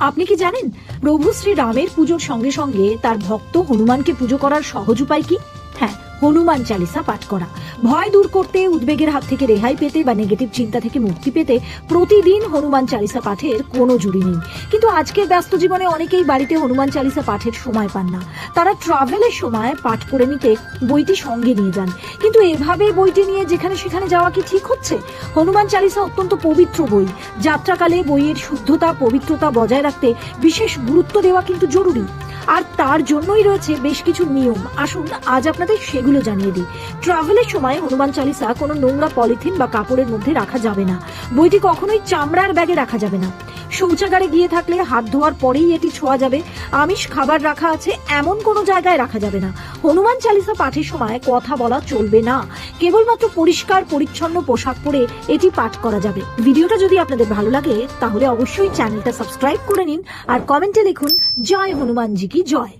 আপনি কি জানেন প্রভু শ্রী রামের পুজোর সঙ্গে সঙ্গে তার ভক্ত হনুমানকে পুজো করার সহজ উপায় কি? হ্যাঁ, হনুমান চালিসা পাঠ করা। ভয় দূর করতে, উদ্বেগের হাত থেকে রেহাই পেতে বা নেগেটিভ চিন্তা থেকে মুক্তি পেতে প্রতিদিন হনুমান চালিসা পাঠের কোনো জুড়ি নেই। কিন্তু আজকের ব্যস্ত জীবনে অনেকেই বাড়িতে হনুমান চালিসা পাঠের সময় পান না। তারা ট্রাভেলের সময় পাঠ করে নিতে বইটি সঙ্গে নিয়ে যান, কিন্তু এভাবে বইটি নিয়ে যেখানে সেখানে যাওয়া কি ঠিক হচ্ছে? হনুমান চালিসা অত্যন্ত পবিত্র বই। যাত্রাকালে বইয়ের শুদ্ধতা, পবিত্রতা বজায় রাখতে বিশেষ গুরুত্ব দেওয়া কিন্তু জরুরি। আর তার জন্যই রয়েছে বেশ কিছু নিয়ম। আসুন আজ আপনাদের সেগুলো জানিয়ে দিই। ট্রাভেলের সময় হনুমান চালিসা কোনো নোংরা পলিথিন বা কাপড়ের মধ্যে রাখা যাবে না। বইটি কখনোই চামড়ার ব্যাগে রাখা যাবে না। শৌচাগারে গিয়ে থাকলে হাত ধোয়ার পরেই এটি ছোঁয়া যাবে। আমিষ খাবার রাখা আছে এমন কোনো জায়গায় রাখা যাবে না। হনুমান চালিসা পাঠের সময় কথা বলা চলবে না। কেবলমাত্র পরিষ্কার পরিচ্ছন্ন পোশাক পরে এটি পাঠ করা যাবে। ভিডিওটা যদি আপনাদের ভালো লাগে তাহলে অবশ্যই চ্যানেলটা সাবস্ক্রাইব করে নিন আর কমেন্টে লিখুন জয় হনুমানজি কি জয়।